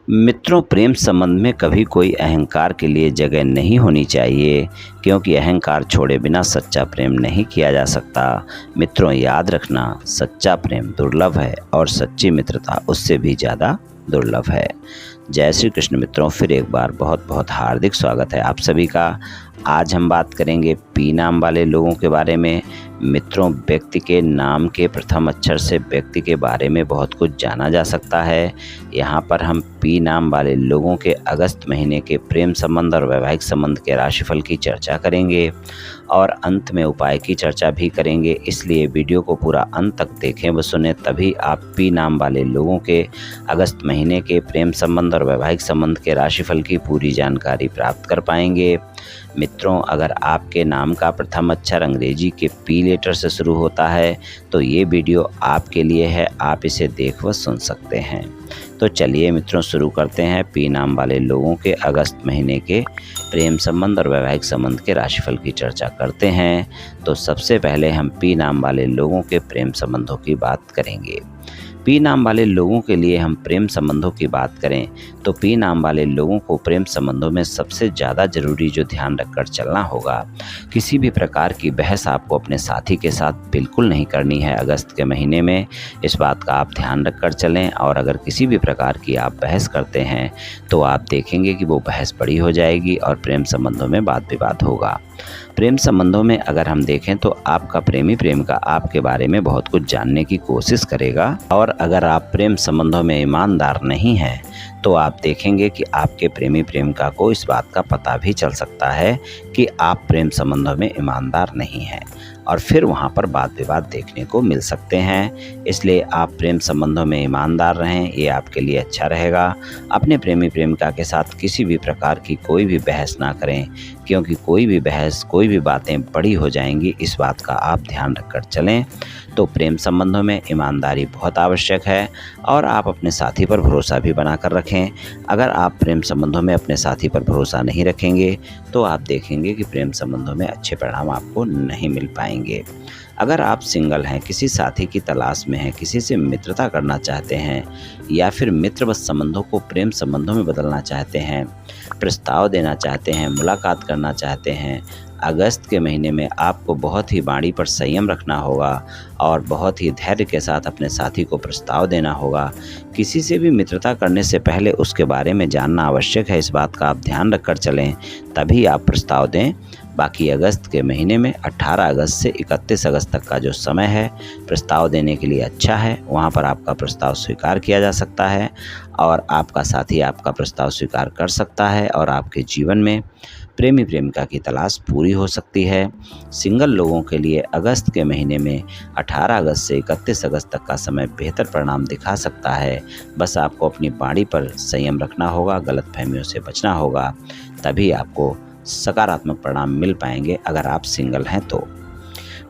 मित्रों, प्रेम संबंध में कभी कोई अहंकार के लिए जगह नहीं होनी चाहिए, क्योंकि अहंकार छोड़े बिना सच्चा प्रेम नहीं किया जा सकता। मित्रों, याद रखना, सच्चा प्रेम दुर्लभ है और सच्ची मित्रता उससे भी ज़्यादा दुर्लभ है। जय श्री कृष्ण। मित्रों, फिर एक बार बहुत बहुत हार्दिक स्वागत है आप सभी का। आज हम बात करेंगे पी नाम वाले लोगों के बारे में। मित्रों, व्यक्ति के नाम के प्रथम अक्षर से व्यक्ति के बारे में बहुत कुछ जाना जा सकता है। यहाँ पर हम पी नाम वाले लोगों के अगस्त महीने के प्रेम संबंध और वैवाहिक संबंध के राशिफल की चर्चा करेंगे और अंत में उपाय की चर्चा भी करेंगे। इसलिए वीडियो को पूरा अंत तक देखें व सुने, तभी आप पी नाम वाले लोगों के अगस्त महीने के प्रेम संबंध और वैवाहिक संबंध के राशिफल की पूरी जानकारी प्राप्त कर पाएंगे। मित्रों, अगर आपके नाम का प्रथम अक्षर अंग्रेजी के पी लेटर से शुरू होता है तो ये वीडियो आपके लिए है, आप इसे देख व सुन सकते हैं। तो चलिए मित्रों, शुरू करते हैं पी नाम वाले लोगों के अगस्त महीने के प्रेम संबंध और वैवाहिक संबंध के राशिफल की चर्चा करते हैं। तो सबसे पहले हम पी नाम वाले लोगों के प्रेम संबंधों की बात करेंगे। पी नाम वाले लोगों के लिए हम प्रेम संबंधों की बात करें तो पी नाम वाले लोगों को प्रेम संबंधों में सबसे ज़्यादा जरूरी जो ध्यान रखकर चलना होगा, किसी भी प्रकार की बहस आपको अपने साथी के साथ बिल्कुल नहीं करनी है अगस्त के महीने में। इस बात का आप ध्यान रखकर चलें, और अगर किसी भी प्रकार की आप बहस करते हैं तो आप देखेंगे कि वो बहस बड़ी हो जाएगी और प्रेम संबंधों में वाद विवाद होगा। प्रेम संबंधों में अगर हम देखें तो आपका प्रेमी प्रेमिका आपके बारे में बहुत कुछ जानने की कोशिश करेगा, और अगर आप प्रेम संबंधों में ईमानदार नहीं हैं तो आप देखेंगे कि आपके प्रेमी प्रेमिका को इस बात का पता भी चल सकता है कि आप प्रेम संबंधों में ईमानदार नहीं हैं, और फिर वहाँ पर वाद विवाद देखने को मिल सकते हैं। इसलिए आप प्रेम संबंधों में ईमानदार रहें, ये आपके लिए अच्छा रहेगा। अपने प्रेमी प्रेमिका के साथ किसी भी प्रकार की कोई भी बहस ना करें, क्योंकि कोई भी बहस, कोई भी बातें बड़ी हो जाएंगी। इस बात का आप ध्यान रखकर चलें। तो प्रेम संबंधों में ईमानदारी बहुत आवश्यक है, और आप अपने साथी पर भरोसा भी बनाकर रखें। अगर आप प्रेम संबंधों में अपने साथी पर भरोसा नहीं रखेंगे तो आप देखेंगे कि प्रेम संबंधों में अच्छे परिणाम आपको नहीं मिल पाएंगे। अगर आप सिंगल हैं, किसी साथी की तलाश में हैं, किसी से मित्रता करना चाहते हैं, या फिर मित्रवत संबंधों को प्रेम संबंधों में बदलना चाहते हैं, प्रस्ताव देना चाहते हैं, मुलाकात करना चाहते हैं, अगस्त के महीने में आपको बहुत ही वाणी पर संयम रखना होगा और बहुत ही धैर्य के साथ अपने साथी को प्रस्ताव देना होगा। किसी से भी मित्रता करने से पहले उसके बारे में जानना आवश्यक है। इस बात का आप ध्यान रखकर चलें, तभी आप प्रस्ताव दें। बाकी अगस्त के महीने में 18 अगस्त से 31 अगस्त तक का जो समय है प्रस्ताव देने के लिए अच्छा है। वहाँ पर आपका प्रस्ताव स्वीकार किया जा सकता है और आपका साथी आपका प्रस्ताव स्वीकार कर सकता है, और आपके जीवन में प्रेमी प्रेमिका की तलाश पूरी हो सकती है। सिंगल लोगों के लिए अगस्त के महीने में 18 अगस्त से 31 अगस्त तक का समय बेहतर परिणाम दिखा सकता है। बस आपको अपनी वाणी पर संयम रखना होगा, गलतफहमियों से बचना होगा, तभी आपको सकारात्मक परिणाम मिल पाएंगे अगर आप सिंगल हैं तो।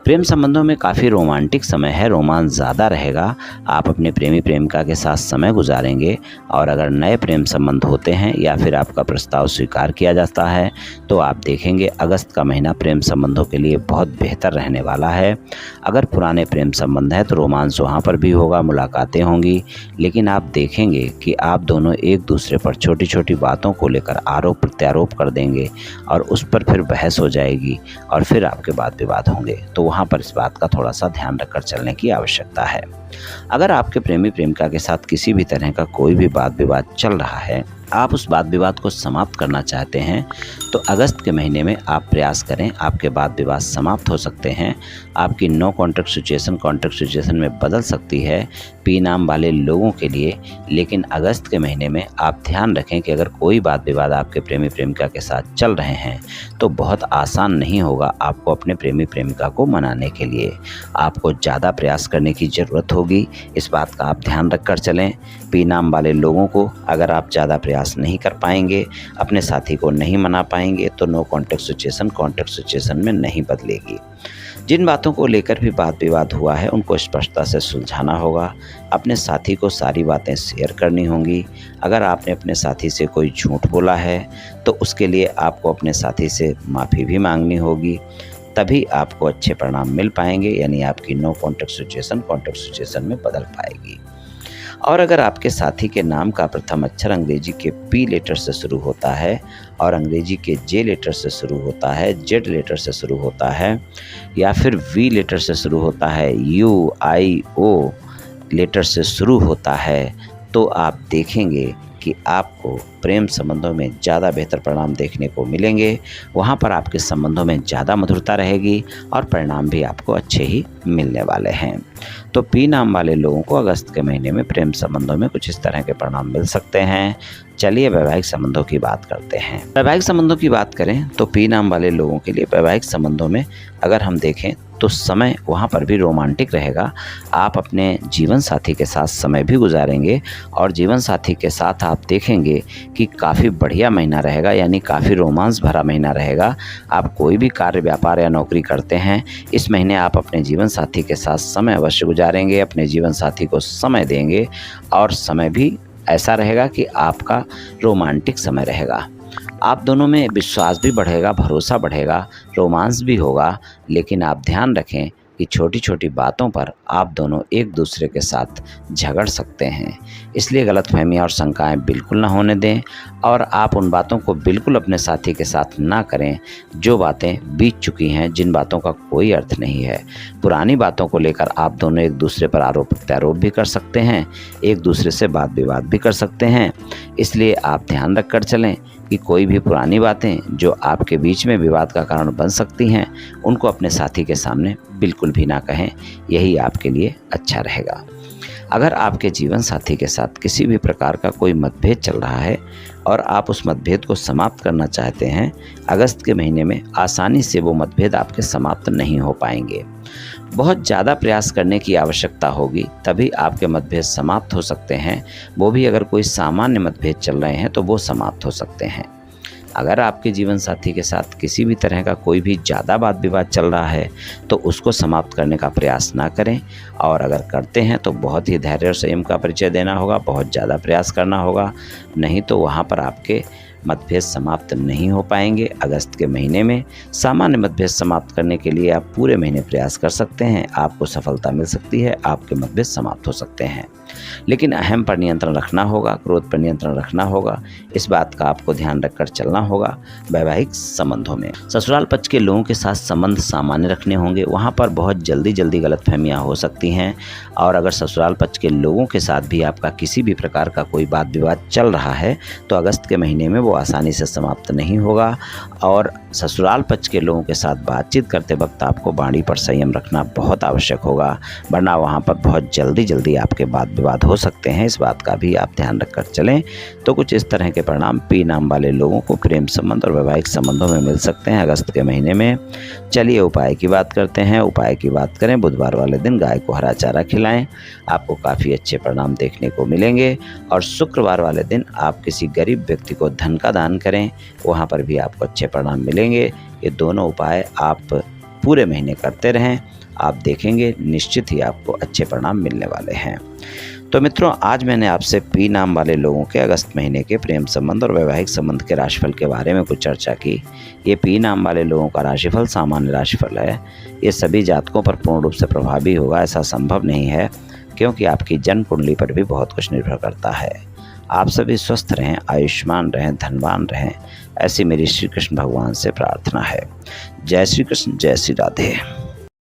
प्रेम संबंधों में काफ़ी रोमांटिक समय है, रोमांस ज़्यादा रहेगा। आप अपने प्रेमी प्रेमिका के साथ समय गुजारेंगे, और अगर नए प्रेम संबंध होते हैं या फिर आपका प्रस्ताव स्वीकार किया जाता है तो आप देखेंगे अगस्त का महीना प्रेम संबंधों के लिए बहुत बेहतर रहने वाला है। अगर पुराने प्रेम संबंध है तो रोमांस वहाँ पर भी होगा, मुलाकातें होंगी, लेकिन आप देखेंगे कि आप दोनों एक दूसरे पर छोटी छोटी बातों को लेकर आरोप प्रत्यारोप कर देंगे, और उस पर फिर बहस हो जाएगी और फिर आपके वाद विवाद होंगे। तो वहाँ पर इस बात का थोड़ा सा ध्यान रखकर चलने की आवश्यकता है। अगर आपके प्रेमी प्रेमिका के साथ किसी भी तरह का कोई भी वाद विवाद चल रहा है, आप उस वाद विवाद को समाप्त करना चाहते हैं, तो अगस्त के महीने में आप प्रयास करें, आपके वाद विवाद समाप्त हो सकते हैं। आपकी no contract situation contract situation में बदल सकती है पी नाम वाले लोगों के लिए। लेकिन अगस्त के महीने में आप ध्यान रखें कि अगर कोई वाद विवाद आपके प्रेमी प्रेमिका के साथ चल रहे हैं तो बहुत आसान नहीं होगा आपको अपने प्रेमी प्रेमिका को मनाने के लिए। आपको ज़्यादा प्रयास करने की ज़रूरत होगी। इस बात का आप ध्यान रखकर चलें। पी नाम वाले लोगों को अगर आप ज़्यादा प्रयास नहीं कर पाएंगे, अपने साथी को नहीं मना पाएंगे, तो no contract situation contract situation में नहीं बदलेगी। जिन बातों को लेकर भी वाद विवाद हुआ है उनको स्पष्टता से सुलझाना होगा। अपने साथी को सारी बातें शेयर करनी होंगी। अगर आपने अपने साथी से कोई झूठ बोला है तो उसके लिए आपको अपने साथी से माफ़ी भी मांगनी होगी, तभी आपको अच्छे परिणाम मिल पाएंगे, यानी आपकी no contract situation contract situation में बदल पाएगी। और अगर आपके साथी के नाम का प्रथम अक्षर अंग्रेजी के पी लेटर से शुरू होता है और अंग्रेजी के जे लेटर से शुरू होता है, जेड लेटर से शुरू होता है या फिर वी लेटर से शुरू होता है, यू आई ओ लेटर से शुरू होता है, तो आप देखेंगे कि आपको प्रेम संबंधों में ज़्यादा बेहतर परिणाम देखने को मिलेंगे। वहाँ पर आपके संबंधों में ज़्यादा मधुरता रहेगी और परिणाम भी आपको अच्छे ही मिलने वाले हैं। तो पी नाम वाले लोगों को अगस्त के महीने में प्रेम संबंधों में कुछ इस तरह के परिणाम मिल सकते हैं। चलिए वैवाहिक संबंधों की बात करते हैं। वैवाहिक संबंधों की बात करें तो पी नाम वाले लोगों के लिए वैवाहिक संबंधों में अगर हम देखें तो समय वहाँ पर भी रोमांटिक रहेगा। आप अपने जीवन साथी के साथ समय भी गुजारेंगे और जीवन साथी के साथ आप देखेंगे कि काफ़ी बढ़िया महीना रहेगा, यानी काफ़ी रोमांस भरा महीना रहेगा। आप कोई भी कार्य, व्यापार या नौकरी करते हैं, इस महीने आप अपने जीवन साथी के साथ समय अवश्य गुजारेंगे, अपने जीवन साथी को समय देंगे और समय भी ऐसा रहेगा कि आपका रोमांटिक समय रहेगा। आप दोनों में विश्वास भी बढ़ेगा, भरोसा बढ़ेगा, रोमांस भी होगा। लेकिन आप ध्यान रखें कि छोटी छोटी बातों पर आप दोनों एक दूसरे के साथ झगड़ सकते हैं, इसलिए गलतफहमियां और शंकाएं बिल्कुल ना होने दें और आप उन बातों को बिल्कुल अपने साथी के साथ ना करें जो बातें बीत चुकी हैं, जिन बातों का कोई अर्थ नहीं है। पुरानी बातों को लेकर आप दोनों एक दूसरे पर आरोप प्रत्यारोप भी कर सकते हैं, एक दूसरे से वाद विवाद भी कर सकते हैं। इसलिए आप ध्यान रख कर चलें कि कोई भी पुरानी बातें जो आपके बीच में विवाद का कारण बन सकती हैं, उनको अपने साथी के सामने बिल्कुल भी ना कहें। यही आपके लिए अच्छा रहेगा। अगर आपके जीवन साथी के साथ किसी भी प्रकार का कोई मतभेद चल रहा है और आप उस मतभेद को समाप्त करना चाहते हैं, अगस्त के महीने में आसानी से वो मतभेद आपके समाप्त नहीं हो पाएंगे। बहुत ज़्यादा प्रयास करने की आवश्यकता होगी, तभी आपके मतभेद समाप्त हो सकते हैं। वो भी अगर कोई सामान्य मतभेद चल रहे हैं तो वो समाप्त हो सकते हैं। अगर आपके जीवन साथी के साथ किसी भी तरह का कोई भी ज़्यादा वाद विवाद चल रहा है तो उसको समाप्त करने का प्रयास ना करें, और अगर करते हैं तो बहुत ही धैर्य और संयम का परिचय देना होगा, बहुत ज़्यादा प्रयास करना होगा, नहीं तो वहाँ पर आपके मतभेद समाप्त नहीं हो पाएंगे। अगस्त के महीने में सामान्य मतभेद समाप्त करने के लिए आप पूरे महीने प्रयास कर सकते हैं, आपको सफलता मिल सकती है, आपके मतभेद समाप्त हो सकते हैं। लेकिन अहम पर नियंत्रण रखना होगा, क्रोध पर नियंत्रण रखना होगा, इस बात का आपको ध्यान रखकर चलना होगा। वैवाहिक संबंधों में ससुराल पक्ष के लोगों के साथ संबंध सामान्य रखने होंगे, वहाँ पर बहुत जल्दी गलतफहमियाँ हो सकती हैं। और अगर ससुराल पक्ष के लोगों के साथ भी आपका किसी भी प्रकार का कोई वाद विवाद चल रहा है तो अगस्त के महीने में वो आसानी से समाप्त नहीं होगा। और ससुराल पक्ष के लोगों के साथ बातचीत करते वक्त आपको वाणी पर संयम रखना बहुत आवश्यक होगा, वरना वहाँ पर बहुत जल्दी आपके वाद विवाद हो सकते हैं। इस बात का भी आप ध्यान रखकर चलें। तो कुछ इस तरह के परिणाम पी नाम वाले लोगों को प्रेम संबंध और वैवाहिक संबंधों में मिल सकते हैं अगस्त के महीने में। चलिए उपाय की बात करते हैं। उपाय की बात करें, बुधवार वाले दिन गाय को हरा चारा खिलाएं, आपको काफ़ी अच्छे परिणाम देखने को मिलेंगे। और शुक्रवार वाले दिन आप किसी गरीब व्यक्ति को धन का दान करें, वहाँ पर भी आपको अच्छे परिणाम मिलेंगे। ये दोनों उपाय आप पूरे महीने करते रहें, आप देखेंगे निश्चित ही आपको अच्छे परिणाम मिलने वाले हैं। तो मित्रों, आज मैंने आपसे पी नाम वाले लोगों के अगस्त महीने के प्रेम संबंध और वैवाहिक संबंध के राशिफल के बारे में कुछ चर्चा की। ये पी नाम वाले लोगों का राशिफल सामान्य राशिफल है। ये सभी जातकों पर पूर्ण रूप से प्रभावी होगा ऐसा संभव नहीं है, क्योंकि आपकी जन्म कुंडली पर भी बहुत कुछ निर्भर करता है। आप सभी स्वस्थ रहें, आयुष्मान रहें, धनवान रहें, ऐसी मेरी श्री कृष्ण भगवान से प्रार्थना है। जय श्री कृष्ण, जय श्री राधे।